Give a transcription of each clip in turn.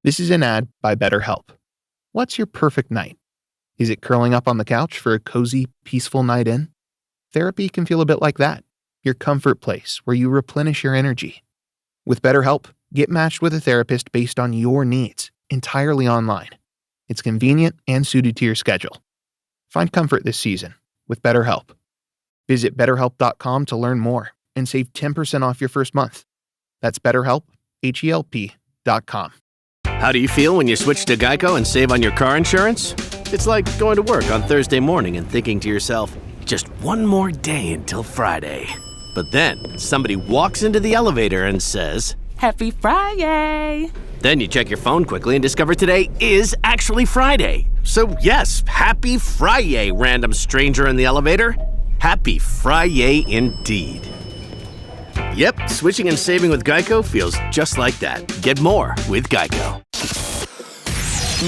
This is an ad by BetterHelp. What's your perfect night? Is it curling up on the couch for a cozy, peaceful night in? Therapy can feel a bit like that, your comfort place where you replenish your energy. With BetterHelp, get matched with a therapist based on your needs, entirely online. It's convenient and suited to your schedule. Find comfort this season with BetterHelp. Visit BetterHelp.com to learn more and save 10% off your first month. That's BetterHelp, HELP.com. How do you feel when you switch to Geico and save on your car insurance? It's like going to work on Thursday morning and thinking to yourself, just one more day until Friday. But then somebody walks into the elevator and says, Happy Friday! Then you check your phone quickly and discover today is actually Friday. So yes, happy Friday, random stranger in the elevator. Happy Friday indeed. Yep, switching and saving with Geico feels just like that. Get more with Geico.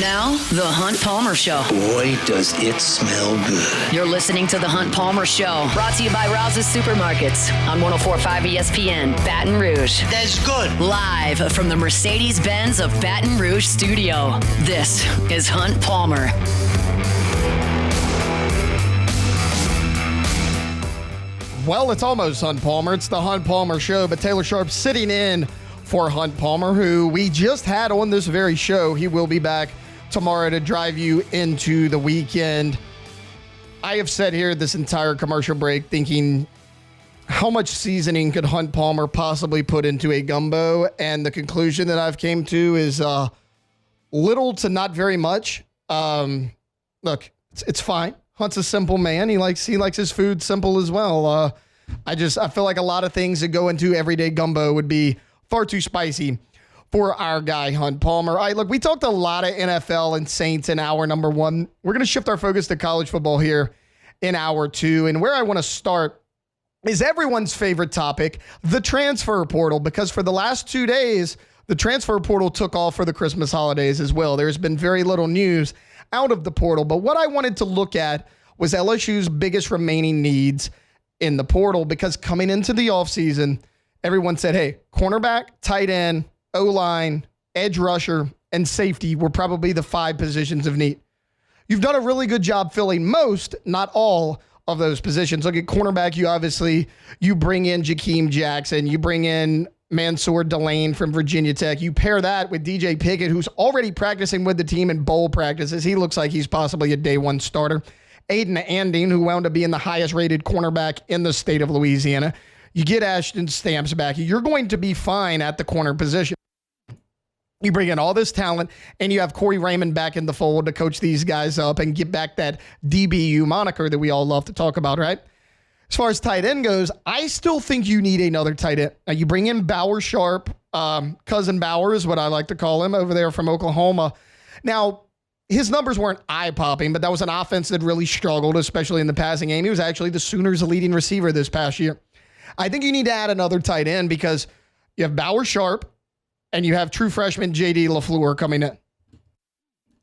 Now, The Hunt Palmer Show. Boy, does it smell good. You're listening to The Hunt Palmer Show, brought to you by Rouse's Supermarkets on 104.5 ESPN, Baton Rouge. That's good. Live from the Mercedes-Benz of Baton Rouge studio, this is Hunt Palmer. Well, it's almost Hunt Palmer. It's the Hunt Palmer Show, but Taylor Sharp sitting in for Hunt Palmer, who we just had on this very show. He will be back tomorrow to drive you into the weekend. I have sat here this entire commercial break thinking, how much seasoning could Hunt Palmer possibly put into a gumbo? And the conclusion that I've came to is little to not very much. Look, it's fine. Hunt's a simple man. He likes his food simple as well. I feel like a lot of things that go into everyday gumbo would be far too spicy for our guy, Hunt Palmer. All right, look, we talked a lot of NFL and Saints in hour number one. We're going to shift our focus to college football here in hour two. And where I want to start is everyone's favorite topic, the transfer portal, because for the last 2 days, the transfer portal took off for the Christmas holidays as well. There's been very little news out of the portal, but what I wanted to look at was LSU's biggest remaining needs in the portal, because coming into the offseason, everyone said, hey, cornerback, tight end, O-line, edge rusher, and safety were probably the 5 positions of need. You've done a really good job filling most, not all, of those positions. Look at cornerback, you bring in Jakeem Jackson, you bring in Mansour Delane from Virginia Tech. You pair that with DJ Pickett, who's already practicing with the team in bowl practices. He looks like he's possibly a day one starter. Aiden Andine, who wound up being the highest rated cornerback in the state of Louisiana. You get Ashton Stamps back. You're going to be fine at the corner position. You bring in all this talent, and you have Corey Raymond back in the fold to coach these guys up and get back that DBU moniker that we all love to talk about, right? As far as tight end goes, I still think you need another tight end. Now, you bring in Bauer Sharp, Cousin Bauer is what I like to call him, over there from Oklahoma. Now, his numbers weren't eye-popping, but that was an offense that really struggled, especially in the passing game. He was actually the Sooners' leading receiver this past year. I think you need to add another tight end because you have Bauer Sharp and you have true freshman J.D. LaFleur coming in.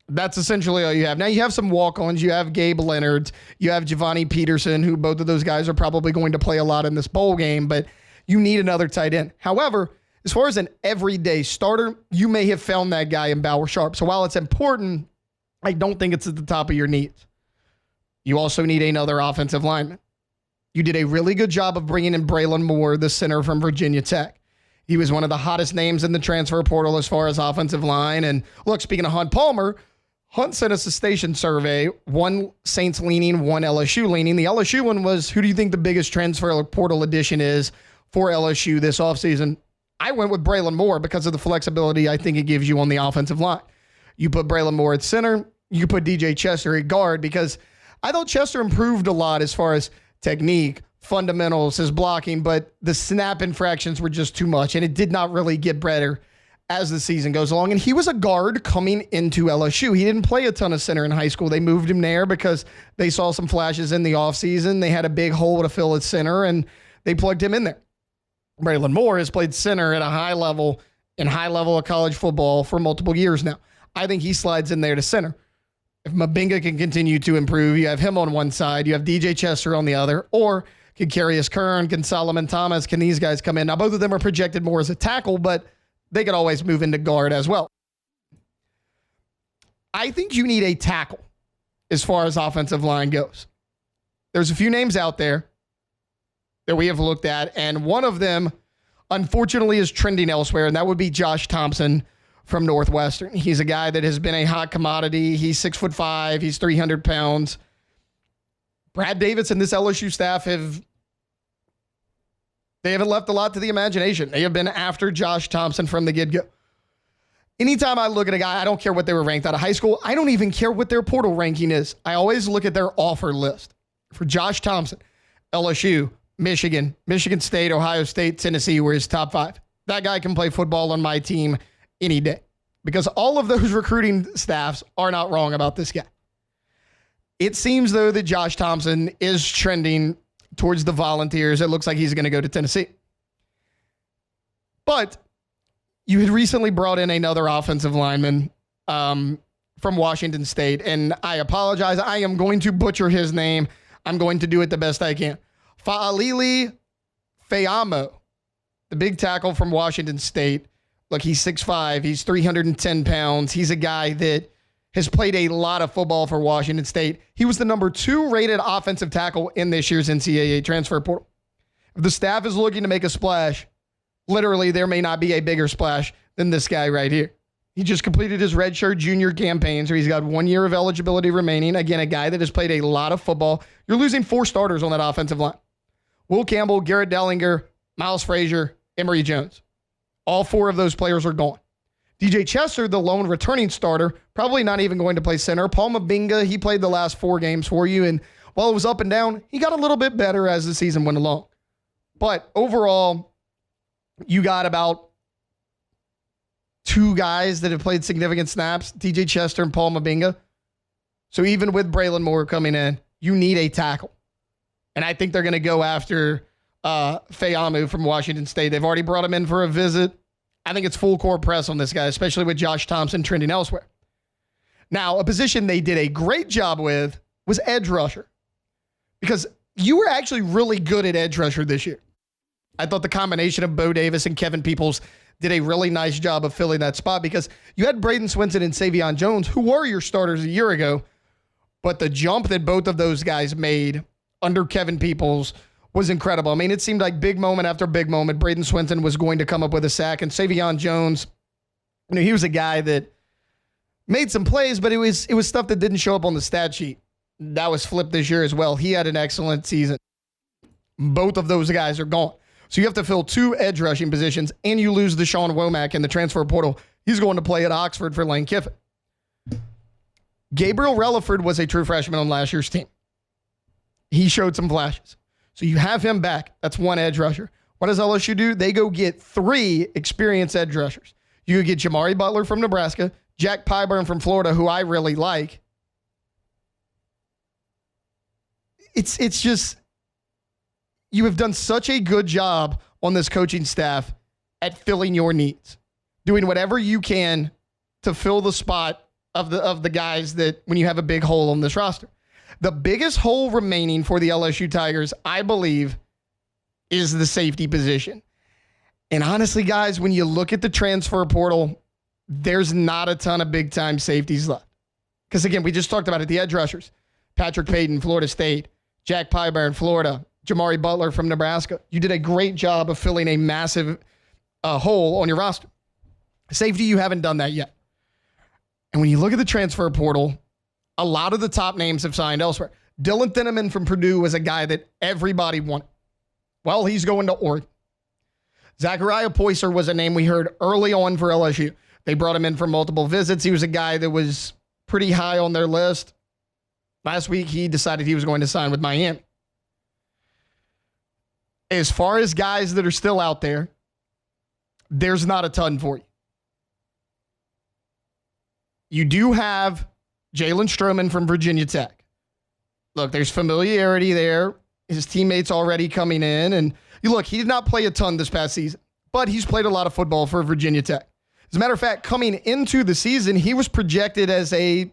That's essentially all you have. Now you have some walk-ons. You have Gabe Leonard. You have Giovanni Peterson, who both of those guys are probably going to play a lot in this bowl game, but you need another tight end. However, as far as an everyday starter, you may have found that guy in Bauer Sharp. So while it's important, I don't think it's at the top of your needs. You also need another offensive lineman. You did a really good job of bringing in Braylon Moore, the center from Virginia Tech. He was one of the hottest names in the transfer portal as far as offensive line. And look, speaking of Hunt Palmer, Hunt sent us a station survey, one Saints leaning, one LSU leaning. The LSU one was, who do you think the biggest transfer portal addition is for LSU this offseason? I went with Braylon Moore because of the flexibility I think it gives you on the offensive line. You put Braylon Moore at center, you put DJ Chester at guard, because I thought Chester improved a lot as far as technique, fundamentals, his blocking, but the snap infractions were just too much, and it did not really get better as the season goes along. And he was a guard coming into LSU. He didn't play a ton of center in high school. They moved him there because they saw some flashes in the offseason. They had a big hole to fill at center, and they plugged him in there. Braylon Moore has played center at a high level of college football for multiple years now. I think he slides in there to center. If Mabinga can continue to improve, you have him on one side, you have DJ Chester on the other, or can Carius Kern, can Solomon Thomas, can these guys come in? Now, both of them are projected more as a tackle, but they could always move into guard as well. I think you need a tackle as far as offensive line goes. There's a few names out there that we have looked at, and one of them, unfortunately, is trending elsewhere, and that would be Josh Thompson from Northwestern. He's a guy that has been a hot commodity. He's 6'5", he's 300 pounds. Brad Davis and this LSU staff haven't left a lot to the imagination. They have been after Josh Thompson from the get-go. Anytime I look at a guy, I don't care what they were ranked out of high school. I don't even care what their portal ranking is. I always look at their offer list. For Josh Thompson, LSU, Michigan, Michigan State, Ohio State, Tennessee were his top 5. That guy can play football on my team any day because all of those recruiting staffs are not wrong about this guy. It seems, though, that Josh Thompson is trending towards the Volunteers. It looks like he's going to go to Tennessee. But you had recently brought in another offensive lineman from Washington State, and I apologize. I am going to butcher his name. I'm going to do it the best I can. Fa'alili Fayamo, the big tackle from Washington State. Look, he's 6'5", he's 310 pounds. He's a guy that has played a lot of football for Washington State. He was the number 2 rated offensive tackle in this year's NCAA transfer portal. If the staff is looking to make a splash, literally there may not be a bigger splash than this guy right here. He just completed his redshirt junior campaign, so he's got 1 year of eligibility remaining. Again, a guy that has played a lot of football. You're losing 4 starters on that offensive line. Will Campbell, Garrett Dellinger, Miles Frazier, Emory Jones. All 4 of those players are gone. DJ Chester, the lone returning starter, probably not even going to play center. Paul Mabinga, he played the last 4 games for you, and while it was up and down, he got a little bit better as the season went along. But overall, you got about 2 guys that have played significant snaps, DJ Chester and Paul Mabinga. So even with Braylon Moore coming in, you need a tackle. And I think they're going to go after Fayamu from Washington State. They've already brought him in for a visit. I think it's full court press on this guy, especially with Josh Thompson trending elsewhere. Now, a position they did a great job with was edge rusher. Because you were actually really good at edge rusher this year. I thought the combination of Bo Davis and Kevin Peoples did a really nice job of filling that spot because you had Braden Swinson and Savion Jones, who were your starters a year ago, but the jump that both of those guys made under Kevin Peoples was incredible. I mean, it seemed like big moment after big moment. Braden Swinson was going to come up with a sack, and Savion Jones, he was a guy that made some plays, but it was stuff that didn't show up on the stat sheet. That was flipped this year as well. He had an excellent season. Both of those guys are gone. So you have to fill 2 edge rushing positions, and you lose Deshaun Womack in the transfer portal. He's going to play at Oxford for Lane Kiffin. Gabriel Relaford was a true freshman on last year's team. He showed some flashes. So you have him back. That's 1 edge rusher. What does LSU do? They go get 3 experienced edge rushers. You get Jamari Butler from Nebraska, Jack Pyburn from Florida, who I really like. It's just, you have done such a good job on this coaching staff at filling your needs, doing whatever you can to fill the spot of the guys that when you have a big hole on this roster. The biggest hole remaining for the LSU Tigers, I believe, is the safety position. And honestly, guys, when you look at the transfer portal, there's not a ton of big-time safeties left. Because, again, we just talked about it, the edge rushers. Patrick Payton, Florida State. Jack Pyburn, Florida. Jamari Butler from Nebraska. You did a great job of filling a massive hole on your roster. Safety, you haven't done that yet. And when you look at the transfer portal, a lot of the top names have signed elsewhere. Dylan Thineman from Purdue was a guy that everybody wanted. Well, he's going to Oregon. Zachariah Poyser was a name we heard early on for LSU. They brought him in for multiple visits. He was a guy that was pretty high on their list. Last week, he decided he was going to sign with Miami. As far as guys that are still out there, there's not a ton for you. You do have Jalen Stroman from Virginia Tech. Look, there's familiarity there. His teammates already coming in. And look, he did not play a ton this past season, but he's played a lot of football for Virginia Tech. As a matter of fact, coming into the season, he was projected as a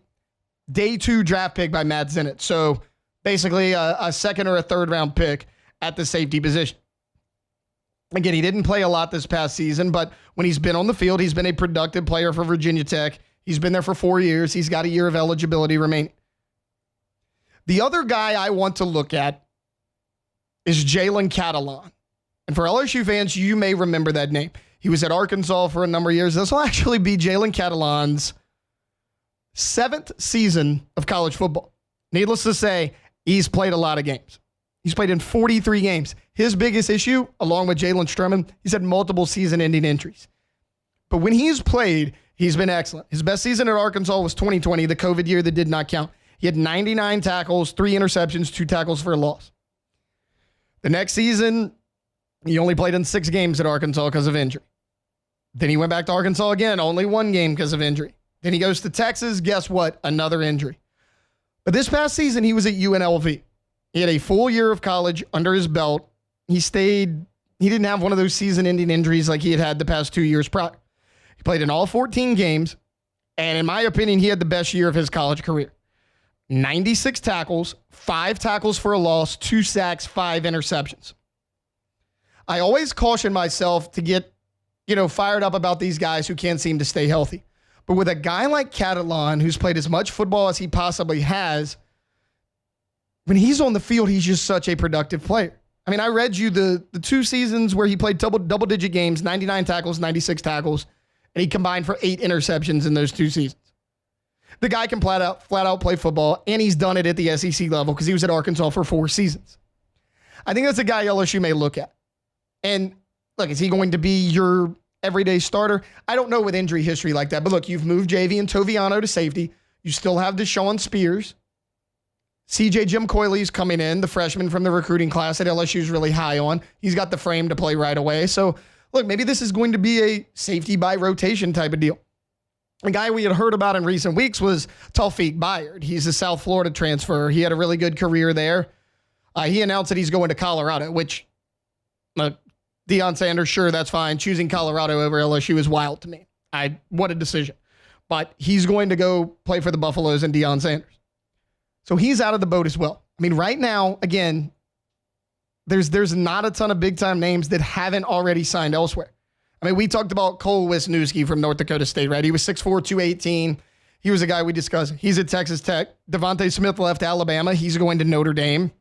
day 2 draft pick by Matt Zenit. So basically a second or a third round pick at the safety position. Again, he didn't play a lot this past season, but when he's been on the field, he's been a productive player for Virginia Tech. He's been there for 4 years. He's got a year of eligibility remaining. The other guy I want to look at is Jalen Catalon. And for LSU fans, you may remember that name. He was at Arkansas for a number of years. This will actually be Jalen Catalon's 7th season of college football. Needless to say, he's played a lot of games. He's played in 43 games. His biggest issue, along with Jalen Strumman, he's had multiple season-ending injuries. But when he's played, he's been excellent. His best season at Arkansas was 2020, the COVID year that did not count. He had 99 tackles, 3 interceptions, 2 tackles for a loss. The next season, he only played in 6 games at Arkansas because of injury. Then he went back to Arkansas again, only 1 game because of injury. Then he goes to Texas. Guess what? Another injury. But this past season, he was at UNLV. He had a full year of college under his belt. He didn't have one of those season-ending injuries like he had the past 2 years prior. He played in all 14 games, and in my opinion, he had the best year of his college career. 96 tackles, 5 tackles for a loss, 2 sacks, 5 interceptions. I always caution myself to get, fired up about these guys who can't seem to stay healthy. But with a guy like Catalon, who's played as much football as he possibly has, when he's on the field, he's just such a productive player. I mean, I read you the 2 seasons where he played double-digit games, 99 tackles, 96 tackles, and he combined for 8 interceptions in those 2 seasons. The guy can flat out play football, and he's done it at the SEC level because he was at Arkansas for 4 seasons. I think that's a guy LSU may look at. And look, is he going to be your everyday starter? I don't know with injury history like that. But look, you've moved JV and Toviano to safety. You still have Deshaun Spears. CJ Jim Coyley's coming in, the freshman from the recruiting class that LSU's really high on. He's got the frame to play right away. So, look, maybe this is going to be a safety by rotation type of deal. A guy we had heard about in recent weeks was Tawfiq Byard. He's a South Florida transfer. He had a really good career there. He announced that he's going to Colorado, which Deion Sanders, sure, that's fine. Choosing Colorado over LSU is wild to me. What a decision. But he's going to go play for the Buffaloes and Deion Sanders. So he's out of the boat as well. I mean, right now, again, there's not a ton of big-time names that haven't already signed elsewhere. I mean, we talked about Cole Wisniewski from North Dakota State, right? He was 6'4", 218. He was a guy we discussed. He's at Texas Tech. Devontae Smith left Alabama. He's going to Notre Dame.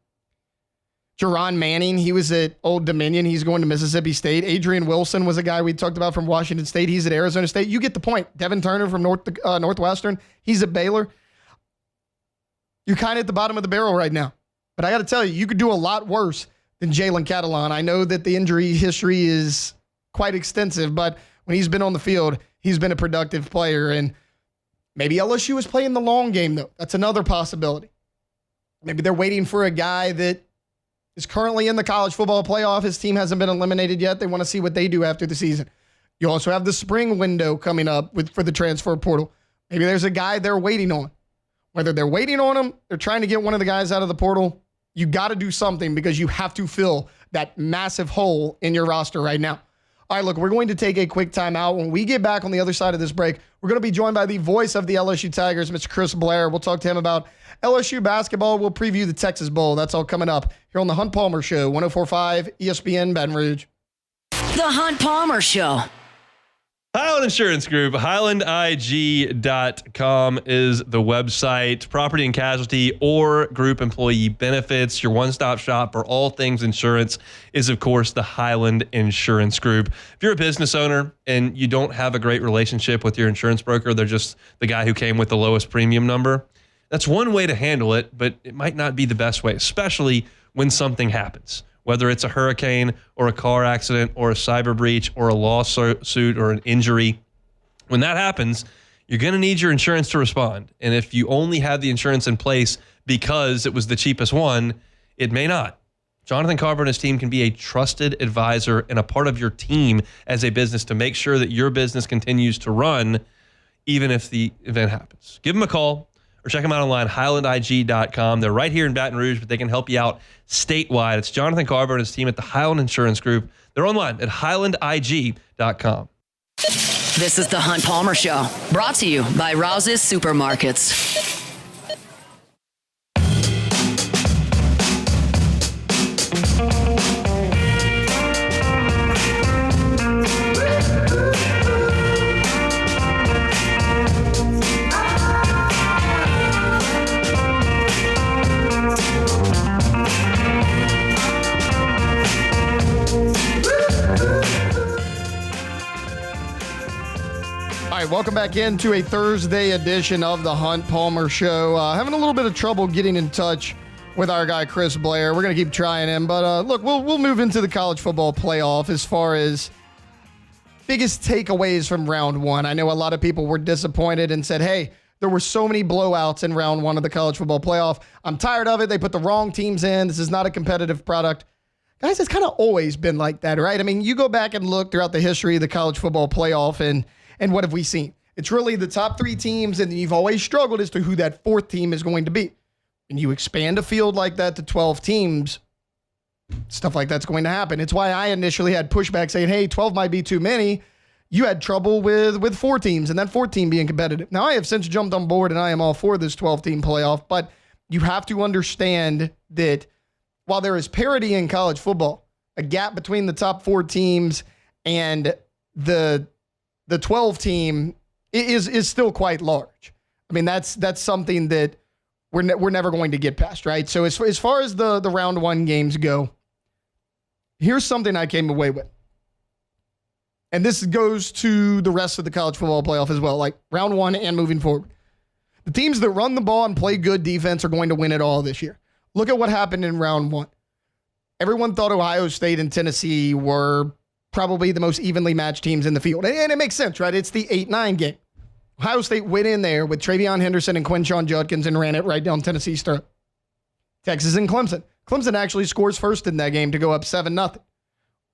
Jerron Manning, he was at Old Dominion. He's going to Mississippi State. Adrian Wilson was a guy we talked about from Washington State. He's at Arizona State. You get the point. Devin Turner from Northwestern. He's at Baylor. You're kind of at the bottom of the barrel right now. But I got to tell you, you could do a lot worse than Jalen Catalon. I know that the injury history is quite extensive, but when he's been on the field, he's been a productive player. And maybe LSU is playing the long game, though. That's another possibility. Maybe they're waiting for a guy that is currently in the college football playoff. His team hasn't been eliminated yet. They want to see what they do after the season. You also have the spring window coming up for the transfer portal. Maybe there's a guy they're waiting on. Whether they're waiting on him, they're trying to get one of the guys out of the portal, you got to do something because you have to fill that massive hole in your roster right now. All right, look, we're going to take a quick timeout. When we get back on the other side of this break, we're going to be joined by the voice of the LSU Tigers, Mr. Chris Blair. We'll talk to him about LSU basketball. We'll preview the Texas Bowl. That's all coming up here on the Hunt Palmer Show, 104.5 ESPN Baton Rouge. The Hunt Palmer Show. Highland Insurance Group, HighlandIG.com is the website. Property and casualty or group employee benefits. Your one-stop shop for all things insurance is, of course, the Highland Insurance Group. If you're a business owner and you don't have a great relationship with your insurance broker, they're just the guy who came with the lowest premium number. That's one way to handle it, but it might not be the best way, especially when something happens. Whether it's a hurricane or a car accident or a cyber breach or a lawsuit or an injury. When that happens, you're going to need your insurance to respond. And if you only have the insurance in place because it was the cheapest one, it may not. Jonathan Carver and his team can be a trusted advisor and a part of your team as a business to make sure that your business continues to run even if the event happens. Give them a call. Or check them out online, HighlandIG.com. They're right here in Baton Rouge, but they can help you out statewide. It's Jonathan Carver and his team at the Highland Insurance Group. They're online at HighlandIG.com. This is the Hunt Palmer Show, brought to you by Rouse's Supermarkets. Welcome back into a Thursday edition of the Hunt Palmer Show. Having a little bit of trouble getting in touch with our guy Chris Blair. We're going to keep trying him, but look, we'll move into the college football playoff as far as biggest takeaways from round one. I know a lot of people were disappointed and said, hey, there were so many blowouts in round one of the college football playoff. I'm tired of it. They put the wrong teams in. This is not a competitive product. Guys, it's kind of always been like that, right? I mean, you go back and look throughout the history of the college football playoff, and what have we seen? It's really the top three teams, and you've always struggled as to who that fourth team is going to be. And you expand a field like that to 12 teams, stuff like that's going to happen. It's why I initially had pushback saying, hey, 12 might be too many. You had trouble with 4 teams and that 4th team being competitive. Now, I have since jumped on board, and I am all for this 12-team playoff, but you have to understand that while there is parity in college football, a gap between the top 4 teams and the 12 team is still quite large. I mean, that's something that we're never going to get past, right? So as far as the round one games go, here's something I came away with. And this goes to the rest of the college football playoff as well, like round one and moving forward. The teams that run the ball and play good defense are going to win it all this year. Look at what happened in round one. Everyone thought Ohio State and Tennessee were probably the most evenly matched teams in the field. And it makes sense, right? It's the 8-9 game. Ohio State went in there with Travion Henderson and Quinshon Judkins and ran it right down Tennessee's throat. Texas and Clemson. Clemson actually scores first in that game to go up 7-0.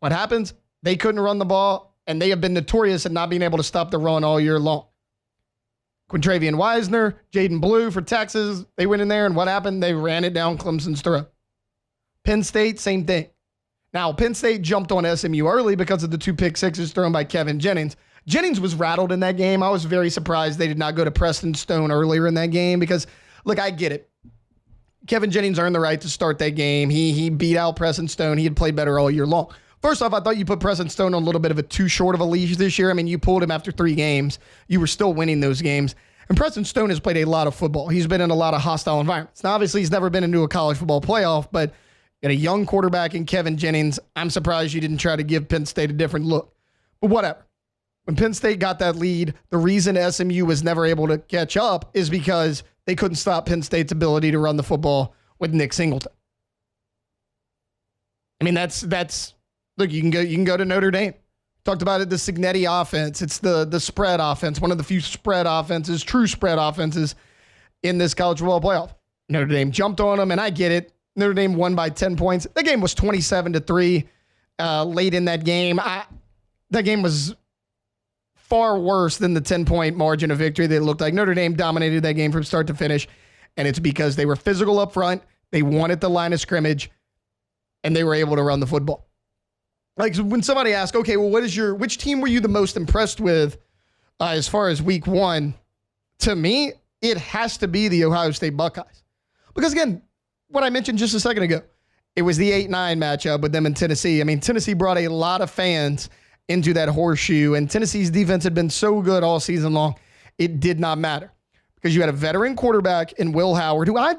What happens? They couldn't run the ball, and they have been notorious at not being able to stop the run all year long. Quintravian Wisner, Jaden Blue for Texas, they went in there, and what happened? They ran it down Clemson's throat. Penn State, same thing. Now, Penn State jumped on SMU early because of the 2 pick sixes thrown by Kevin Jennings. Jennings was rattled in that game. I was very surprised they did not go to Preston Stone earlier in that game because, look, I get it. Kevin Jennings earned the right to start that game. He beat out Preston Stone. He had played better all year long. First off, I thought you put Preston Stone on a little bit of a too short of a leash this year. I mean, you pulled him after 3 games. You were still winning those games. And Preston Stone has played a lot of football. He's been in a lot of hostile environments. Now, obviously, he's never been into a college football playoff, but got a young quarterback in Kevin Jennings. I'm surprised you didn't try to give Penn State a different look. But whatever. When Penn State got that lead, the reason SMU was never able to catch up is because they couldn't stop Penn State's ability to run the football with Nick Singleton. I mean, that's look, you can go to Notre Dame. Talked about it, the Cignetti offense. It's the spread offense, one of the few spread offenses, true spread offenses in this college football playoff. Notre Dame jumped on them, and I get it. Notre Dame won by 10 points. The game was 27-3 late in that game. That game was far worse than the 10-point margin of victory that it looked like. Notre Dame dominated that game from start to finish, and it's because they were physical up front, they wanted the line of scrimmage, and they were able to run the football. Like when somebody asks, okay, well, which team were you the most impressed with as far as week one? To me, it has to be the Ohio State Buckeyes. Because again, what I mentioned just a second ago, it was the 8-9 matchup with them in Tennessee. I mean, Tennessee brought a lot of fans into that horseshoe, and Tennessee's defense had been so good all season long, it did not matter. Because you had a veteran quarterback in Will Howard, who I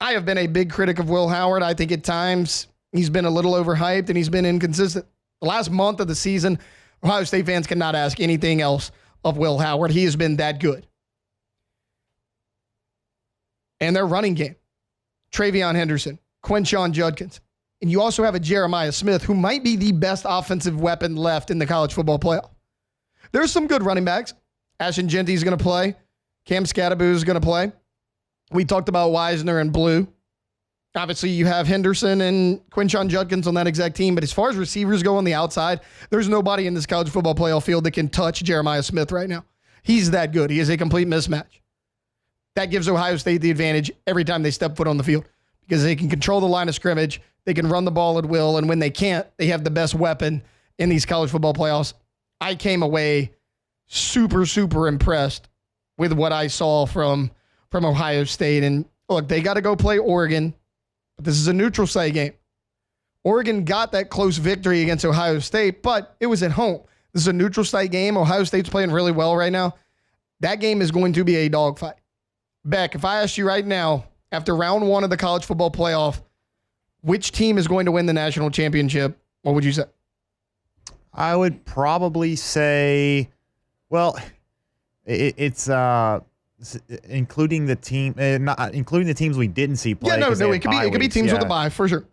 have been a big critic of Will Howard. I think at times he's been a little overhyped and he's been inconsistent. The last month of the season, Ohio State fans cannot ask anything else of Will Howard. He has been that good. And their running game, Travion Henderson, Quinshon Judkins. And you also have a Jeremiah Smith, who might be the best offensive weapon left in the college football playoff. There's some good running backs. Ashton Genty's going to play. Cam Scattaboo is going to play. We talked about Wisner and Blue. Obviously, you have Henderson and Quinshon Judkins on that exact team. But as far as receivers go on the outside, there's nobody in this college football playoff field that can touch Jeremiah Smith right now. He's that good. He is a complete mismatch. That gives Ohio State the advantage every time they step foot on the field because they can control the line of scrimmage. They can run the ball at will. And when they can't, they have the best weapon in these college football playoffs. I came away super, super impressed with what I saw from Ohio State. And look, they got to go play Oregon. But this is a neutral site game. Oregon got that close victory against Ohio State, but it was at home. This is a neutral site game. Ohio State's playing really well right now. That game is going to be a dogfight. Beck, if I asked you right now, after round one of the college football playoff, which team is going to win the national championship, what would you say? I would probably say, well, it's including the team, not including the teams we didn't see play. Yeah, no, it could be teams with a bye for sure.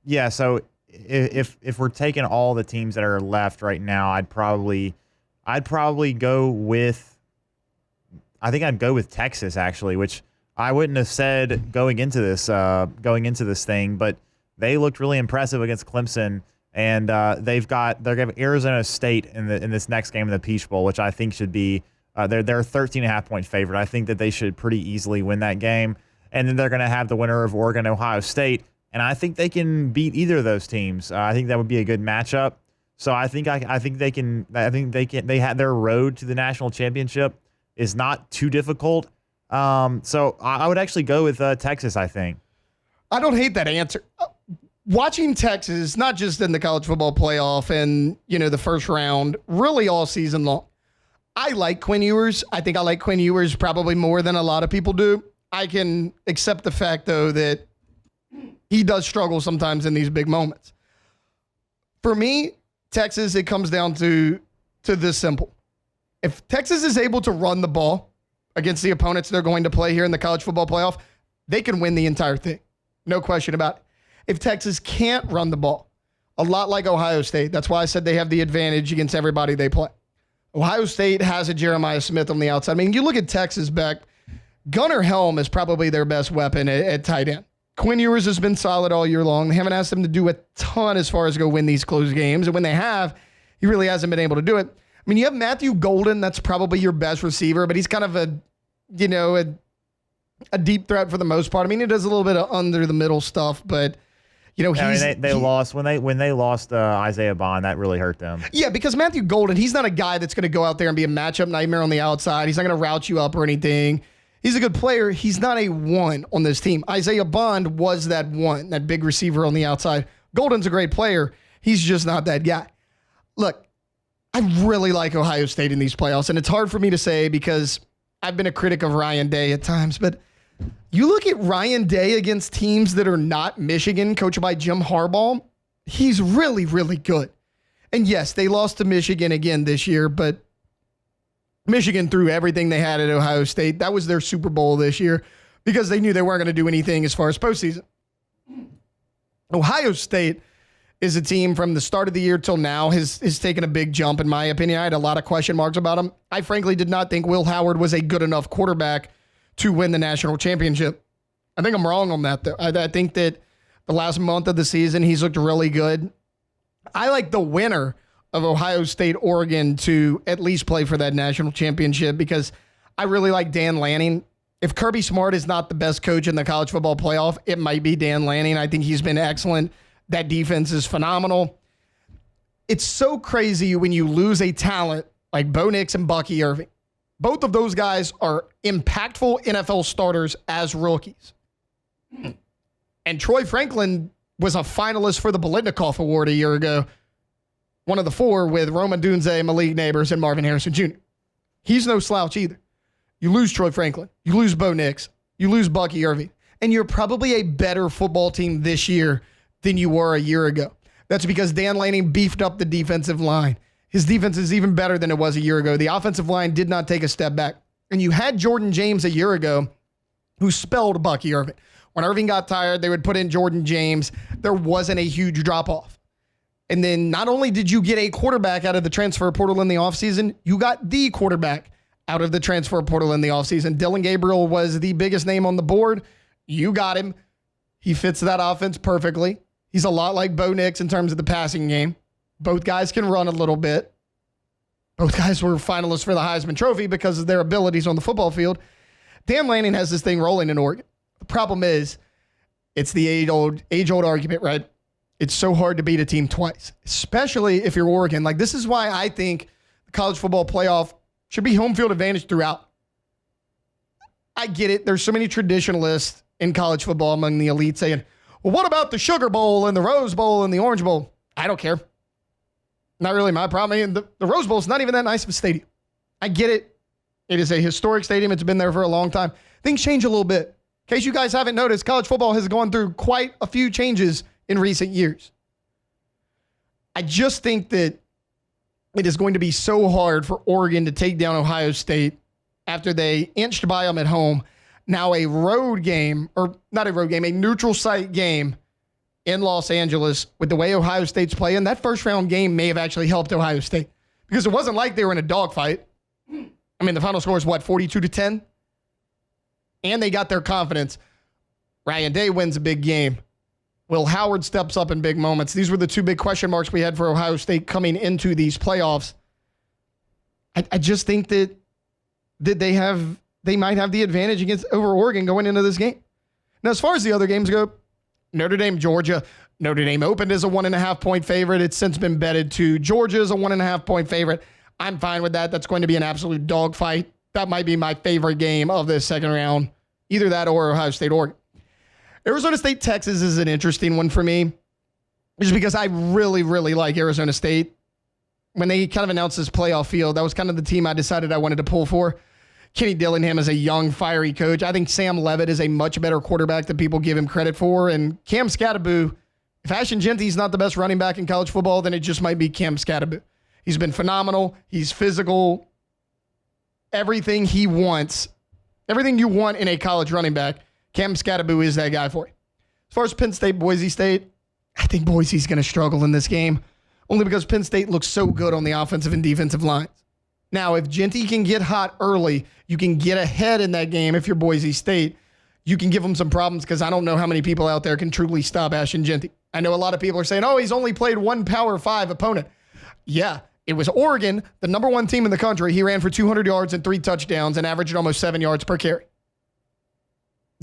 Yeah. So if we're taking all the teams that are left right now, I'd probably go with. I think I'd go with Texas actually, which I wouldn't have said going into this thing, but they looked really impressive against Clemson, and they're going to have Arizona State in this next game in the Peach Bowl, which I think should be they're a 13.5-point favorite. I think that they should pretty easily win that game, and then they're going to have the winner of Oregon Ohio State, and I think they can beat either of those teams. I think that would be a good matchup. So I think they can. They had their road to the national championship is not too difficult. So I would actually go with Texas, I think. I don't hate that answer. Watching Texas, not just in the college football playoff and, the first round, really all season long. I like Quinn Ewers. I think I like Quinn Ewers probably more than a lot of people do. I can accept the fact, though, that he does struggle sometimes in these big moments. For me, Texas, it comes down to this simple. If Texas is able to run the ball against the opponents they're going to play here in the college football playoff, they can win the entire thing. No question about it. If Texas can't run the ball, a lot like Ohio State, that's why I said they have the advantage against everybody they play. Ohio State has a Jeremiah Smith on the outside. I mean, you look at Texas, Beck, Gunnar Helm is probably their best weapon at tight end. Quinn Ewers has been solid all year long. They haven't asked him to do a ton as far as go win these close games. And when they have, he really hasn't been able to do it. I mean, you have Matthew Golden. That's probably your best receiver, but he's kind of a deep threat for the most part. I mean, he does a little bit of under the middle stuff, but they lost when they lost Isaiah Bond. That really hurt them. Yeah, because Matthew Golden, he's not a guy that's going to go out there and be a matchup nightmare on the outside. He's not going to route you up or anything. He's a good player. He's not a one on this team. Isaiah Bond was that one, that big receiver on the outside. Golden's a great player. He's just not that guy. Look, I really like Ohio State in these playoffs, and it's hard for me to say because I've been a critic of Ryan Day at times, but you look at Ryan Day against teams that are not Michigan, coached by Jim Harbaugh, he's really, really good. And yes, they lost to Michigan again this year, but Michigan threw everything they had at Ohio State. That was their Super Bowl this year because they knew they weren't going to do anything as far as postseason. Ohio State is a team from the start of the year till now has taken a big jump, in my opinion. I had a lot of question marks about them. I frankly did not think Will Howard was a good enough quarterback to win the national championship. I think I'm wrong on that, though. I think that the last month of the season, he's looked really good. I like the winner of Ohio State, Oregon to at least play for that national championship because I really like Dan Lanning. If Kirby Smart is not the best coach in the college football playoff, it might be Dan Lanning. I think he's been excellent. That defense is phenomenal. It's so crazy when you lose a talent like Bo Nix and Bucky Irving. Both of those guys are impactful NFL starters as rookies. And Troy Franklin was a finalist for the Biletnikoff Award a year ago. One of the four with Roma Dunze, Malik Neighbors, and Marvin Harrison Jr. He's no slouch either. You lose Troy Franklin. You lose Bo Nix. You lose Bucky Irving. And you're probably a better football team this year than you were a year ago. That's because Dan Lanning beefed up the defensive line. His defense is even better than it was a year ago. The offensive line did not take a step back. And you had Jordan James a year ago who spelled Bucky Irving. When Irving got tired, they would put in Jordan James. There wasn't a huge drop-off. And then not only did you get a quarterback out of the transfer portal in the offseason, you got the quarterback out of the transfer portal in the offseason. Dylan Gabriel was the biggest name on the board. You got him. He fits that offense perfectly. He's a lot like Bo Nix in terms of the passing game. Both guys can run a little bit. Both guys were finalists for the Heisman Trophy because of their abilities on the football field. Dan Lanning has this thing rolling in Oregon. The problem is, it's the age-old argument, right? It's so hard to beat a team twice, especially if you're Oregon. Like, this is why I think the college football playoff should be home field advantage throughout. I get it. There's so many traditionalists in college football among the elite saying, well, what about the Sugar Bowl and the Rose Bowl and the Orange Bowl? I don't care. Not really my problem. I mean, the Rose Bowl is not even that nice of a stadium. I get it. It is a historic stadium. It's been there for a long time. Things change a little bit. In case you guys haven't noticed, college football has gone through quite a few changes in recent years. I just think that it is going to be so hard for Oregon to take down Ohio State after they inched by them at home. Now a road game, or not a road game, a neutral site game in Los Angeles with the way Ohio State's playing. That first round game may have actually helped Ohio State because it wasn't like they were in a dogfight. I mean, the final score is what, 42-10? And they got their confidence. Ryan Day wins a big game. Will Howard steps up in big moments. These were the two big question marks we had for Ohio State coming into these playoffs. I just think that they might have the advantage over Oregon going into this game. Now, as far as the other games go, Notre Dame, Georgia. Notre Dame opened as a 1.5-point favorite. It's since been betted to Georgia as a 1.5-point favorite. I'm fine with that. That's going to be an absolute dogfight. That might be my favorite game of this second round. Either that or Ohio State, Oregon. Arizona State, Texas is an interesting one for me. Just because I really, really like Arizona State. When they kind of announced this playoff field, that was kind of the team I decided I wanted to pull for. Kenny Dillingham is a young, fiery coach. I think Sam Leavitt is a much better quarterback than people give him credit for. And Cam Skattebo, if Ashton Genty's not the best running back in college football, then it just might be Cam Skattebo. He's been phenomenal. He's physical. Everything he wants, everything you want in a college running back, Cam Skattebo is that guy for you. As far as Penn State, Boise State, I think Boise's going to struggle in this game, only because Penn State looks so good on the offensive and defensive lines. Now, if Genty can get hot early, you can get ahead in that game if you're Boise State. You can give them some problems because I don't know how many people out there can truly stop Ashton Genty. I know a lot of people are saying, oh, he's only played one Power 5 opponent. Yeah, it was Oregon, the number one team in the country. He ran for 200 yards and 3 touchdowns and averaged almost 7 yards per carry.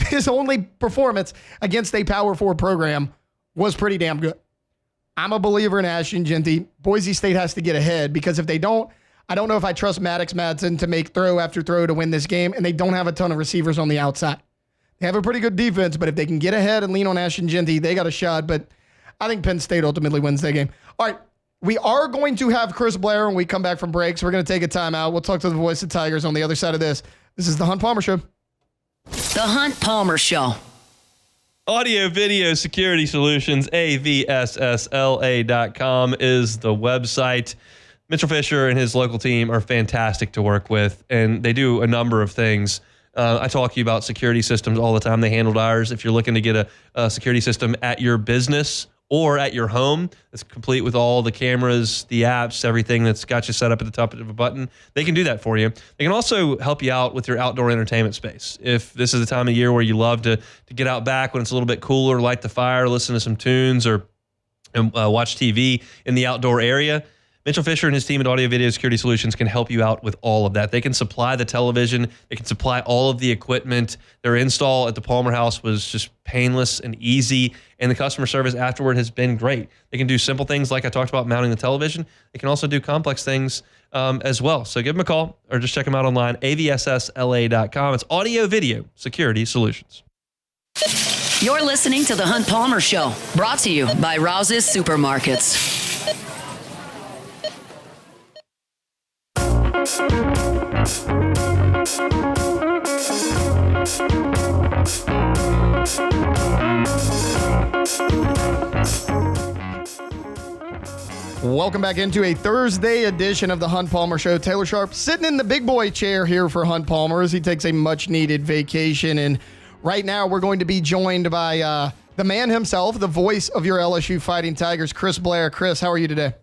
His only performance against a Power 4 program was pretty damn good. I'm a believer in Ashton Genty. Boise State has to get ahead because if they don't, I don't know if I trust Maddox Madsen to make throw after throw to win this game, and they don't have a ton of receivers on the outside. They have a pretty good defense, but if they can get ahead and lean on Ashton Genty, they got a shot, but I think Penn State ultimately wins that game. All right, we are going to have Chris Blair when we come back from break, so we're going to take a timeout. We'll talk to the voice of Tigers on the other side of this. This is the Hunt Palmer Show. The Hunt Palmer Show. Audio Video Security Solutions, avssla.com is the website. Mitchell Fisher and his local team are fantastic to work with, and they do a number of things. I talk to you about security systems all the time. They handled ours. If you're looking to get a security system at your business or at your home that's complete with all the cameras, the apps, everything that's got you set up at the top of a button, they can do that for you. They can also help you out with your outdoor entertainment space. If this is the time of year where you love to get out back when it's a little bit cooler, light the fire, listen to some tunes, or watch TV in the outdoor area, Mitchell Fisher and his team at Audio Video Security Solutions can help you out with all of that. They can supply the television. They can supply all of the equipment. Their install at the Palmer House was just painless and easy, and the customer service afterward has been great. They can do simple things like I talked about mounting the television. They can also do complex things as well. So give them a call or just check them out online, avssla.com. It's Audio Video Security Solutions. You're listening to The Hunt Palmer Show, brought to you by Rouse's Supermarkets. Welcome back into a Thursday edition of the Hunt Palmer Show. Taylor Sharp sitting in the big boy chair here for Hunt Palmer as he takes a much-needed vacation. And right now we're going to be joined by the man himself, the voice of your LSU Fighting Tigers, Chris Blair. Chris, how are you today?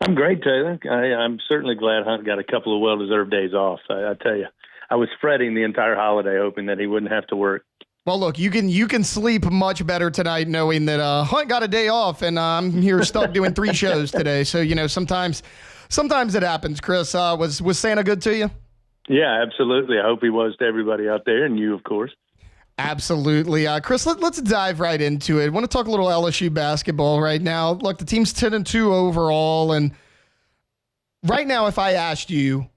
I'm great, Taylor. I'm certainly glad Hunt got a couple of well-deserved days off. I tell you, I was fretting the entire holiday, hoping that he wouldn't have to work. Well, look, you can sleep much better tonight knowing that Hunt got a day off, and I'm here stuck doing 3 shows today. So sometimes it happens. Chris, was Santa good to you? Yeah, absolutely. I hope he was to everybody out there, and you, of course. Absolutely. Chris, let's dive right into it. I want to talk a little LSU basketball right now. Look, the team's 10-2 overall, and right now, if I asked you,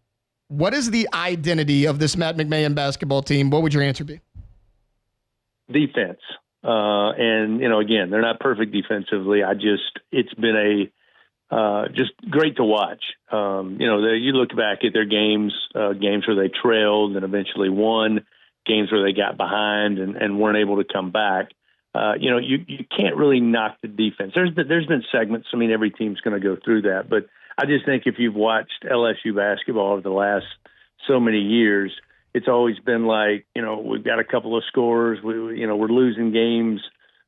what is the identity of this Matt McMahon basketball team, what would your answer be? Defense. And, again, they're not perfect defensively. It's been just great to watch. You look back at their games where they trailed and eventually won, games where they got behind and weren't able to come back. You can't really knock the defense. There's been segments. I mean, every team's going to go through that. But I just think if you've watched LSU basketball over the last so many years, it's always been like, we've got a couple of scores. We're losing games,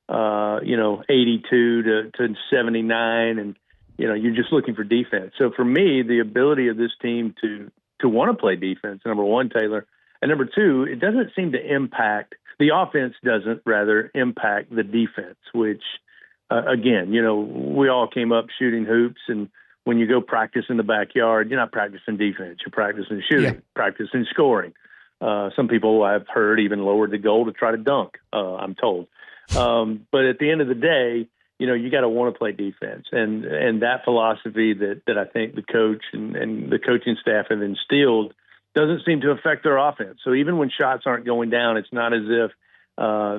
82 to 79, and you're just looking for defense. So for me, the ability of this team to want to play defense, number one, Taylor, and number two, it doesn't seem to impact the offense. Doesn't rather impact the defense, which again, we all came up shooting hoops, and when you go practice in the backyard, you're not practicing defense. You're practicing shooting, practicing scoring. Some people I've heard even lowered the goal to try to dunk, I'm told. But at the end of the day, you got to want to play defense. And that philosophy that I think the coach and the coaching staff have instilled doesn't seem to affect their offense. So even when shots aren't going down, it's not as if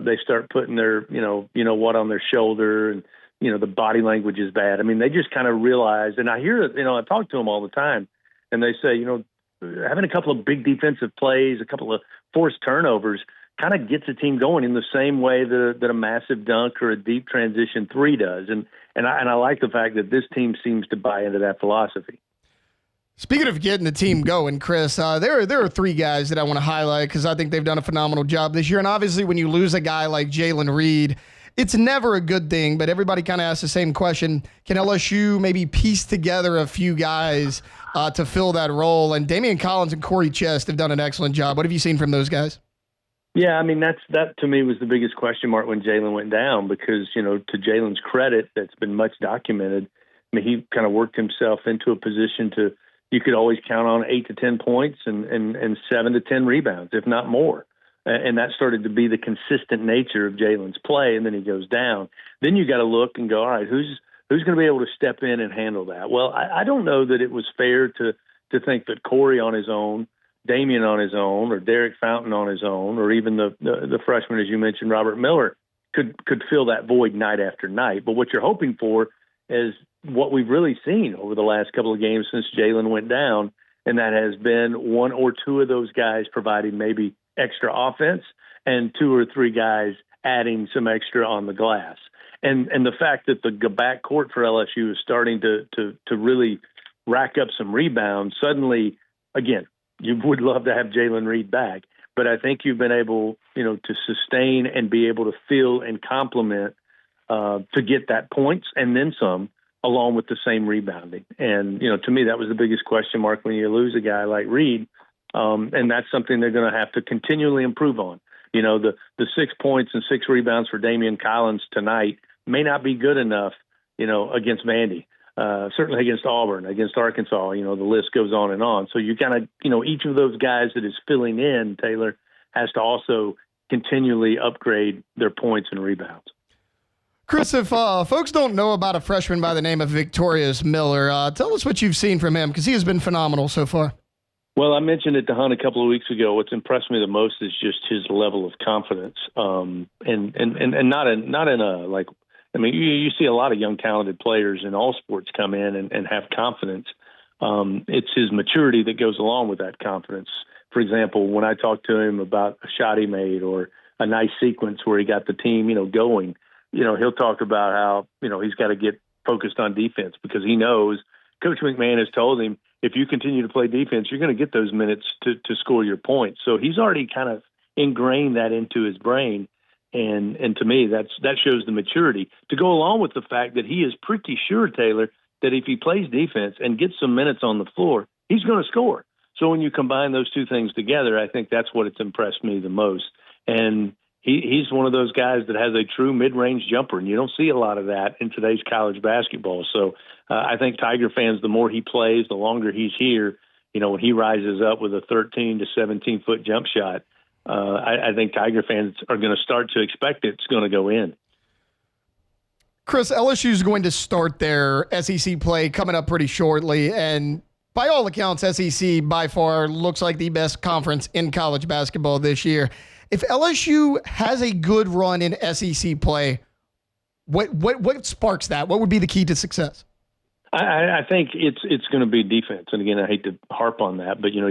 they start putting their, what on their shoulder, and, the body language is bad. I mean, they just kind of realize, and I hear it, I talk to them all the time, and they say, having a couple of big defensive plays, a couple of forced turnovers kind of gets a team going in the same way that a massive dunk or a deep transition three does. And I like the fact that this team seems to buy into that philosophy. Speaking of getting the team going, Chris, there are three guys that I want to highlight because I think they've done a phenomenal job this year. And obviously when you lose a guy like Jalen Reed, it's never a good thing, but everybody kind of asks the same question. Can LSU maybe piece together a few guys to fill that role? And Damian Collins and Corey Chest have done an excellent job. What have you seen from those guys? Yeah, I mean, that to me was the biggest question mark when Jalen went down because, to Jalen's credit, that's been much documented. I mean, he kind of worked himself into a position you could always count on 8 to 10 points and 7 to 10 rebounds, if not more. And that started to be the consistent nature of Jalen's play, and then he goes down. Then you got to look and go, all right, who's going to be able to step in and handle that? Well, I don't know that it was fair to think that Corey on his own, Damian on his own, or Derek Fountain on his own, or even the freshman, as you mentioned, Robert Miller, could fill that void night after night. But what you're hoping for is what we've really seen over the last couple of games since Jalen went down, and that has been one or two of those guys providing maybe extra offense and 2 or 3 guys adding some extra on the glass. And the fact that the backcourt for LSU is starting to really rack up some rebounds, suddenly, again, you would love to have Jalen Reed back, but I think you've been able, to sustain and be able to fill and complement to get that points and then some, along with the same rebounding. And, to me, that was the biggest question mark when you lose a guy like Reed. And that's something they're going to have to continually improve on. The 6 points and 6 rebounds for Damian Collins tonight may not be good enough, against Vandy, certainly against Auburn, against Arkansas, the list goes on and on. So you kind of, each of those guys that is filling in, Taylor, has to also continually upgrade their points and rebounds. Chris, if folks don't know about a freshman by the name of Victorious Miller, tell us what you've seen from him because he has been phenomenal so far. Well, I mentioned it to Hunt a couple of weeks ago. What's impressed me the most is just his level of confidence, and not in a like. I mean, you see a lot of young talented players in all sports come in and have confidence. It's his maturity that goes along with that confidence. For example, when I talked to him about a shot he made or a nice sequence where he got the team, going, he'll talk about how, he's got to get focused on defense because he knows Coach McMahon has told him, if you continue to play defense, you're going to get those minutes to score your points. So he's already kind of ingrained that into his brain. And to me, that shows the maturity to go along with the fact that he is pretty sure, Taylor, that if he plays defense and gets some minutes on the floor, he's going to score. So when you combine those two things together, I think that's what it's impressed me the most. And he's one of those guys that has a true mid-range jumper, and you don't see a lot of that in today's college basketball. So I think Tiger fans, the more he plays, the longer he's here, when he rises up with a 13 to 17-foot jump shot, I think Tiger fans are going to start to expect it's going to go in. Chris, LSU is going to start their SEC play coming up pretty shortly, and by all accounts, SEC by far looks like the best conference in college basketball this year. If LSU has a good run in SEC play, what sparks that? What would be the key to success? I think it's going to be defense. And again, I hate to harp on that, but you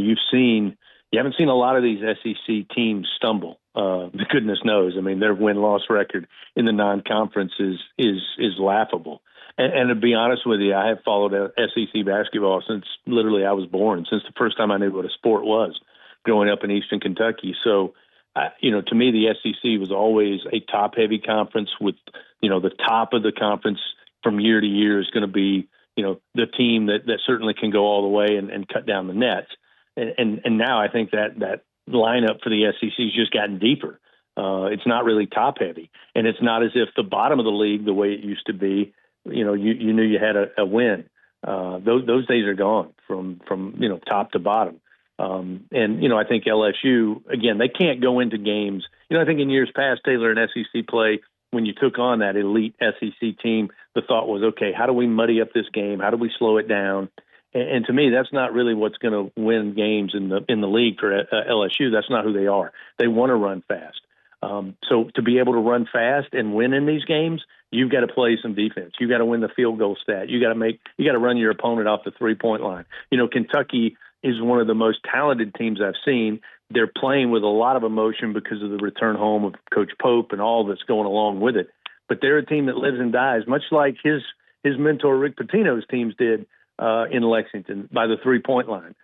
haven't seen a lot of these SEC teams stumble. Goodness knows. I mean, their win-loss record in the non-conference is laughable. And to be honest with you, I have followed SEC basketball since literally I was born, since the first time I knew what a sport was. growing up in Eastern Kentucky. So, to me, the SEC was always a top-heavy conference with, the top of the conference from year to year is going to be, the team that certainly can go all the way and cut down the nets. And now I think that lineup for the SEC has just gotten deeper. It's not really top-heavy, and it's not as if the bottom of the league, the way it used to be, you knew you had a win. Those days are gone from top to bottom. I think LSU, again, they can't go into games. I think in years past, Taylor, in SEC play, when you took on that elite SEC team, the thought was, okay, how do we muddy up this game? How do we slow it down? And to me, that's not really what's going to win games in the league for LSU. That's not who they are. They want to run fast. So to be able to run fast and win in these games, you've got to play some defense. You've got to win the field goal stat. You got to run your opponent off the 3-point line. Kentucky is one of the most talented teams I've seen. They're playing with a lot of emotion because of the return home of Coach Pope and all that's going along with it. But they're a team that lives and dies, much like his mentor Rick Pitino's teams did in Lexington by the 3-point line.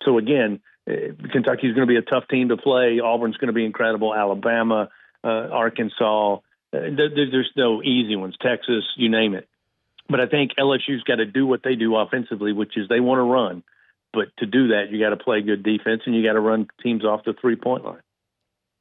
So again, Kentucky's going to be a tough team to play. Auburn's going to be incredible. Alabama, Arkansas. There's no easy ones. Texas, you name it. But I think LSU's got to do what they do offensively, which is they want to run. But to do that, you got to play good defense, and you got to run teams off the 3-point line.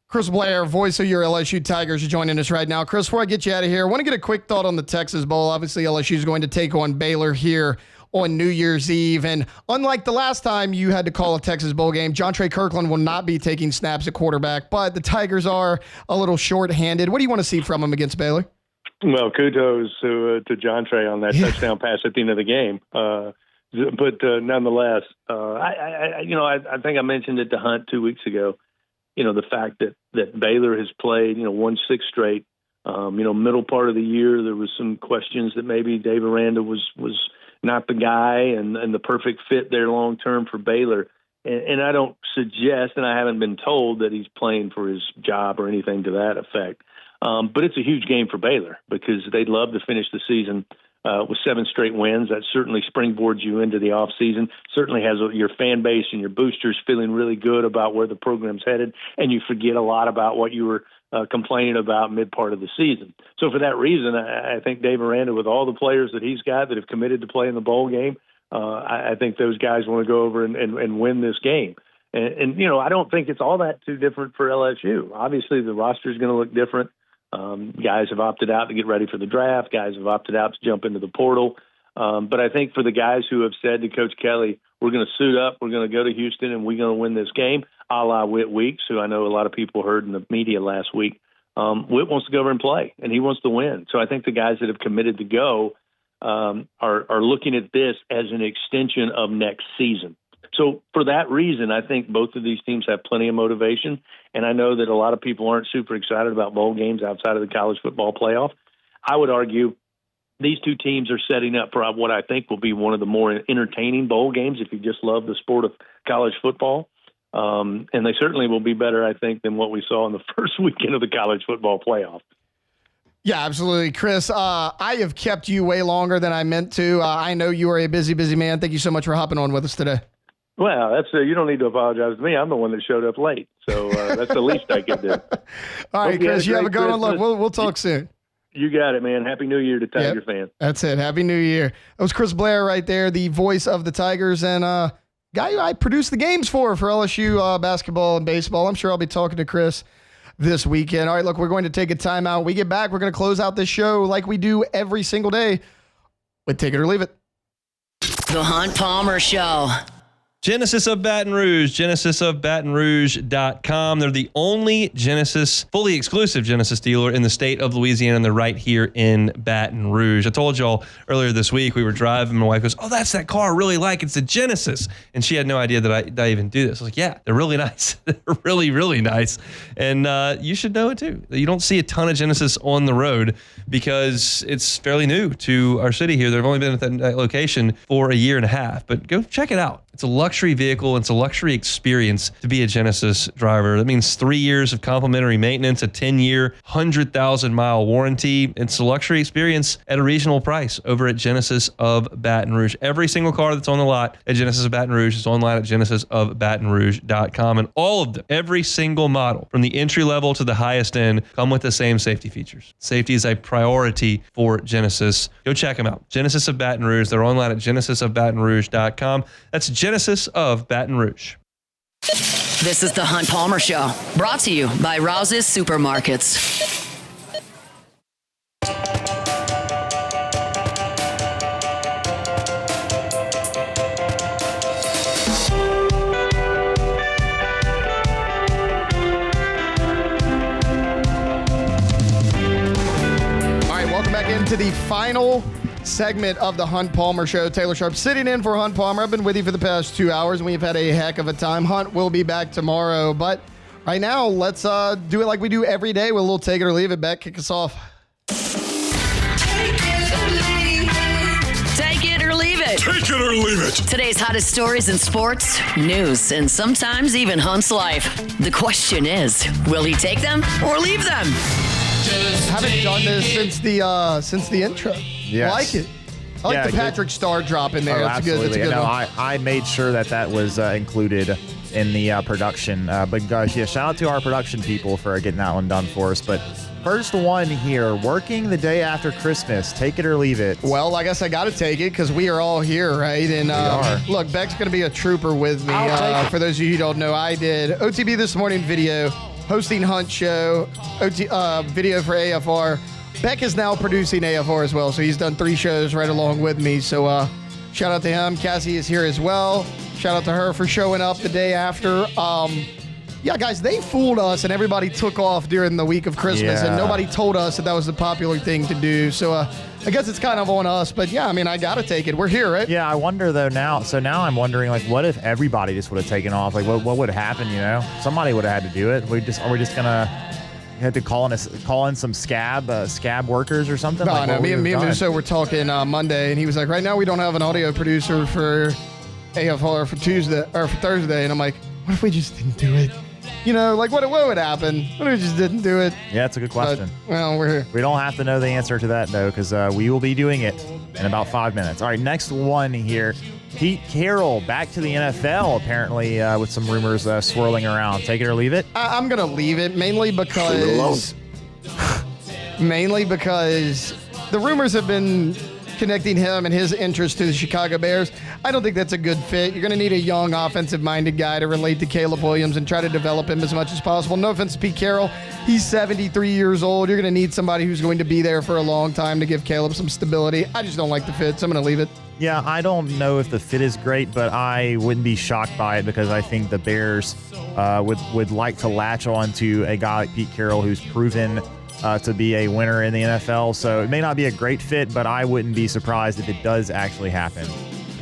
Chris Blair, voice of your LSU Tigers, is joining us right now. Chris, before I get you out of here, I want to get a quick thought on the Texas Bowl. Obviously, LSU is going to take on Baylor here on New Year's Eve. And unlike the last time you had to call a Texas Bowl game, Jontre Kirkland will not be taking snaps at quarterback, but the Tigers are a little short-handed. What do you want to see from them against Baylor? Well, kudos to Jontre on that touchdown pass at the end of the game. But nonetheless, I think I mentioned it to Hunt 2 weeks ago. The fact that Baylor has played, won 6 straight. Middle part of the year, there was some questions that maybe Dave Aranda was not the guy and the perfect fit there long term for Baylor. And I don't suggest, and I haven't been told that he's playing for his job or anything to that effect. But it's a huge game for Baylor because they'd love to finish the season with 7 straight wins. That certainly springboards you into the offseason, certainly has your fan base and your boosters feeling really good about where the program's headed, and you forget a lot about what you were complaining about mid-part of the season. So for that reason, I think Dave Aranda, with all the players that he's got that have committed to play in the bowl game, I think those guys want to go over and win this game. And I don't think it's all that too different for LSU. Obviously, the roster is going to look different. Guys have opted out to get ready for the draft. Guys have opted out to jump into the portal. But I think for the guys who have said to Coach Kelly, we're going to suit up, we're going to go to Houston, and we're going to win this game, a la Whit Weeks, who I know a lot of people heard in the media last week. Whit wants to go over and play, and he wants to win. So I think the guys that have committed to go are looking at this as an extension of next season. So for that reason, I think both of these teams have plenty of motivation. And I know that a lot of people aren't super excited about bowl games outside of the college football playoff. I would argue these two teams are setting up for what I think will be one of the more entertaining bowl games if you just love the sport of college football. And they certainly will be better, I think, than what we saw in the first weekend of the college football playoff. Yeah, absolutely. Chris, I have kept you way longer than I meant to. I know you are a busy, busy man. Thank you so much for hopping on with us today. Well, that's you don't need to apologize to me. I'm the one that showed up late, so that's the least I could do. All right, Chris, you have a good one. Look, we'll talk soon. You got it, man. Happy New Year to Tiger fans. That's it. Happy New Year. That was Chris Blair right there, the voice of the Tigers, and guy who I produced the games for LSU basketball and baseball. I'm sure I'll be talking to Chris this weekend. All right, look, we're going to take a timeout. When we get back, we're going to close out this show like we do every single day with Take It or Leave It. The Hunt Palmer Show. Genesis of Baton Rouge, genesisofbatonrouge.com. They're the only fully exclusive Genesis dealer in the state of Louisiana, and they're right here in Baton Rouge. I told y'all earlier this week, we were driving, my wife goes, oh, that's that car I really like. It's a Genesis. And she had no idea that I even do this. I was like, yeah, they're really nice. They're really, really nice. And you should know it too. You don't see a ton of Genesis on the road because it's fairly new to our city here. They've only been at that location for a year and a half, but go check it out. It's a luxury luxury vehicle. It's a luxury experience to be a Genesis driver. That means 3 years of complimentary maintenance, a 10-year, 100,000-mile warranty. It's a luxury experience at a reasonable price over at Genesis of Baton Rouge. Every single car that's on the lot at Genesis of Baton Rouge is online at genesisofbatonrouge.com. And all of them, every single model, from the entry level to the highest end, come with the same safety features. Safety is a priority for Genesis. Go check them out. Genesis of Baton Rouge. They're online at genesisofbatonrouge.com. That's Genesis of Baton Rouge. This is the Hunt Palmer Show, brought to you by Rouse's Supermarkets. To the final segment of the Hunt Palmer Show. Taylor Sharp sitting in for Hunt Palmer. I've been with you for the past 2 hours, and we've had a heck of a time. Hunt will be back tomorrow, but right now, let's do it like we do every day with a little take it or leave it. Beck, kick us off. Take it or leave it. Take it or leave it. Today's hottest stories in sports, news, and sometimes even Hunt's life. The question is, will he take them or leave them? Haven't done this since the intro. Yes. I like it. I like the Patrick Star drop in there. That's absolutely. good. That's a good one. I made sure that was included in the production. But guys, yeah, shout out to our production people for getting that one done for us. But first one here, working the day after Christmas. Take it or leave it. Well, I guess I got to take it because we are all here, right? And look, Beck's going to be a trooper with me. For those of you who don't know, I did OTB This Morning video, hosting Hunt Show, video for AFR. Beck is now producing AFR as well, so he's done 3 shows right along with me. So shout out to him. Cassie is here as well. Shout out to her for showing up the day after. Yeah, guys, they fooled us, and everybody took off during the week of Christmas, and nobody told us that was the popular thing to do. So I guess it's kind of on us, but yeah, I mean, I got to take it. We're here, right? Yeah, I wonder, though, now. So now I'm wondering, like, what if everybody just would have taken off? Like, what would happen, you know? Somebody would have had to do it. Are we just going to have to call in some scab workers or something? No, like, no. Me and Musso were talking Monday, and he was like, right now we don't have an audio producer for AFR for Tuesday or for Thursday. And I'm like, what if we just didn't do it? You know, like what would happen? What if we just didn't do it? Yeah, it's a good question. But, well, we're here. We don't have to know the answer to that, though, because we will be doing it in about 5 minutes. All right, next one here. Pete Carroll back to the NFL, apparently, with some rumors swirling around. Take it or leave it? I'm going to leave it, mainly because the rumors have been connecting him and his interest to the Chicago Bears. I don't think that's a good fit. You're going to need a young, offensive-minded guy to relate to Caleb Williams and try to develop him as much as possible. No offense to Pete Carroll. He's 73 years old. You're going to need somebody who's going to be there for a long time to give Caleb some stability. I just don't like the fit, so I'm going to leave it. Yeah, I don't know if the fit is great, but I wouldn't be shocked by it because I think the Bears would like to latch on to a guy like Pete Carroll who's proven to be a winner in the NFL. So it may not be a great fit, but I wouldn't be surprised if it does actually happen.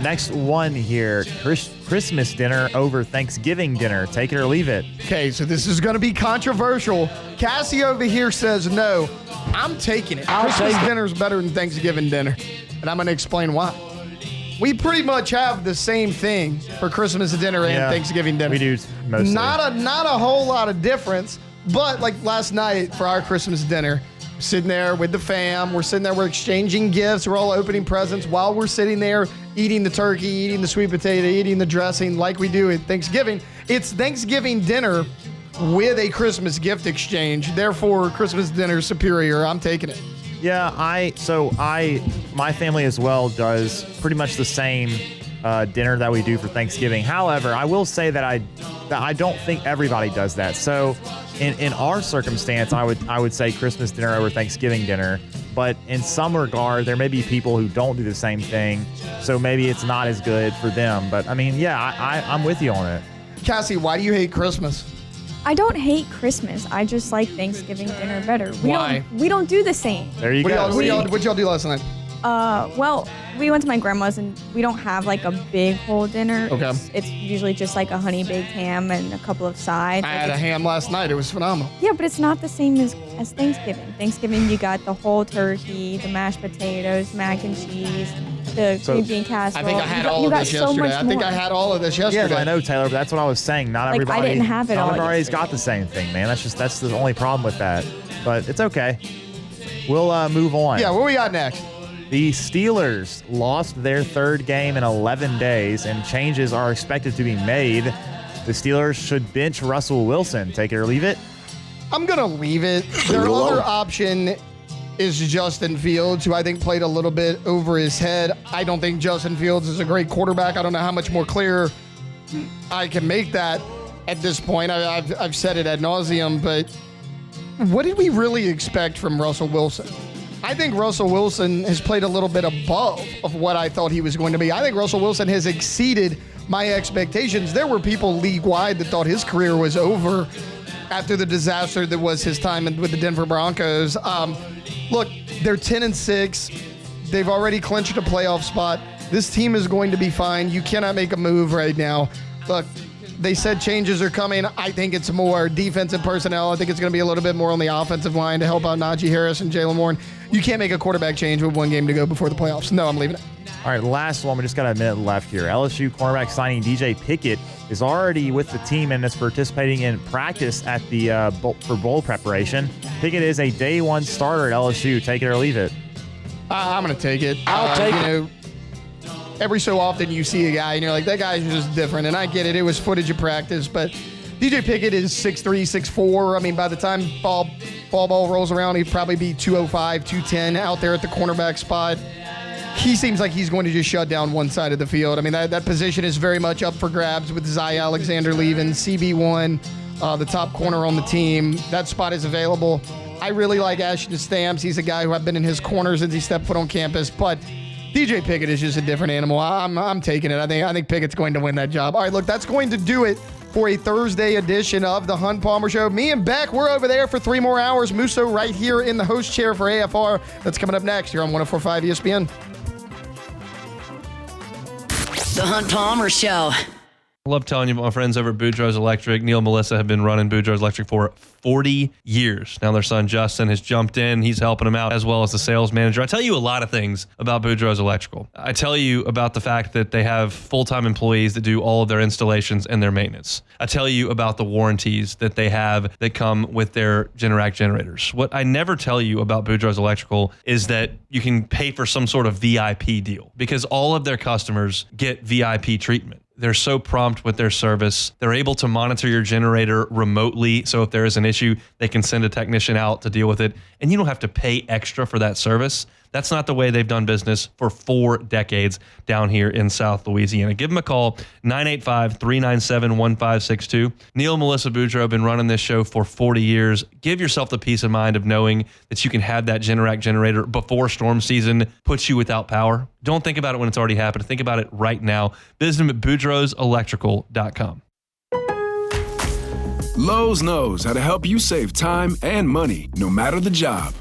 Next one here, Christmas dinner over Thanksgiving dinner. Take it or leave it. Okay, so this is going to be controversial. Cassie over here says no. I'm taking it. Christmas dinner is better than Thanksgiving dinner, and I'm going to explain why. We pretty much have the same thing for Christmas dinner and Thanksgiving dinner. We do mostly. Not a whole lot of difference, but like last night for our Christmas dinner, sitting there with the fam, we're sitting there, we're exchanging gifts, we're all opening presents while we're sitting there eating the turkey, eating the sweet potato, eating the dressing like we do at Thanksgiving. It's Thanksgiving dinner with a Christmas gift exchange. Therefore, Christmas dinner is superior. I'm taking it. Yeah, my family as well does pretty much the same dinner that we do for Thanksgiving. However, I will say that I don't think everybody does that. So in our circumstance, I would say Christmas dinner over Thanksgiving dinner. But in some regard, there may be people who don't do the same thing. So maybe it's not as good for them. But I mean, yeah, I'm with you on it. Cassie, why do you hate Christmas? I don't hate Christmas. I just like Thanksgiving dinner better. Why? We don't do the same. There you go. What y'all do last night? Well, we went to my grandma's and we don't have like a big whole dinner. Okay. It's usually just like a honey baked ham and a couple of sides. I had a ham last night. It was phenomenal. Yeah, but it's not the same as Thanksgiving. Thanksgiving, you got the whole turkey, the mashed potatoes, mac and cheese. the green bean casserole. I think I had all you of got this so yesterday. much I think more. I had all of this yesterday. Yes, I know, Taylor, but that's what I was saying. Not Like, everybody. I didn't have it not all everybody's yesterday. got the same thing, man. That's the only problem with that. But it's okay. We'll move on. Yeah, what we got next? The Steelers lost their third game in 11 days, and changes are expected to be made. The Steelers should bench Russell Wilson. Take it or leave it. I'm going to leave it. Their other option is Justin Fields, who I think played a little bit over his head. I don't think Justin Fields is a great quarterback. I don't know how much more clear I can make that at this point. I've said it ad nauseum, but what did we really expect from Russell Wilson? I think Russell Wilson has played a little bit above of what I thought he was going to be. I think Russell Wilson has exceeded my expectations. There were people league-wide that thought his career was over after the disaster that was his time with the Denver Broncos. Look, they're 10-6. They've already clinched a playoff spot. This team is going to be fine. You cannot make a move right now. Look, they said changes are coming. I think it's more defensive personnel. I think it's going to be a little bit more on the offensive line to help out Najee Harris and Jalen Warren. You can't make a quarterback change with one game to go before the playoffs. No, I'm leaving it. All right, last one. We just got a minute left here. LSU cornerback signing DJ Pickett is already with the team and is participating in practice at the for bowl preparation. Pickett is a day one starter at LSU. Take it or leave it. I'm going to take it. I'll take it. Every so often you see a guy and you're like, that guy's just different. And I get it. It was footage of practice. But DJ Pickett is 6'3", 6'4". I mean, by the time ball rolls around, he'd probably be 205, 210 out there at the cornerback spot. He seems like he's going to just shut down one side of the field. I mean, that position is very much up for grabs with Zy Alexander leaving, CB1, the top corner on the team. That spot is available. I really like Ashton Stamps. He's a guy who I've been in his corner since he stepped foot on campus. But DJ Pickett is just a different animal. I'm taking it. I think Pickett's going to win that job. All right, look, that's going to do it for a Thursday edition of the Hunt Palmer Show. Me and Beck, we're over there for 3 more hours. Musso right here in the host chair for AFR. That's coming up next here on 104.5 ESPN. The Hunt Palmer Show. I love telling you about my friends over at Boudreaux's Electric. Neil and Melissa have been running Boudreaux's Electric for 40 years. Now their son Justin has jumped in. He's helping them out as well as the sales manager. I tell you a lot of things about Boudreaux's Electrical. I tell you about the fact that they have full-time employees that do all of their installations and their maintenance. I tell you about the warranties that they have that come with their Generac generators. What I never tell you about Boudreaux's Electrical is that you can pay for some sort of VIP deal because all of their customers get VIP treatment. They're so prompt with their service. They're able to monitor your generator remotely. So if there is an issue, they can send a technician out to deal with it. And you don't have to pay extra for that service. That's not the way they've done business for 4 decades down here in South Louisiana. Give them a call, 985-397-1562. Neil and Melissa Boudreaux have been running this show for 40 years. Give yourself the peace of mind of knowing that you can have that Generac generator before storm season puts you without power. Don't think about it when it's already happened. Think about it right now. Visit them at boudreauxelectrical.com. Lowe's knows how to help you save time and money, no matter the job.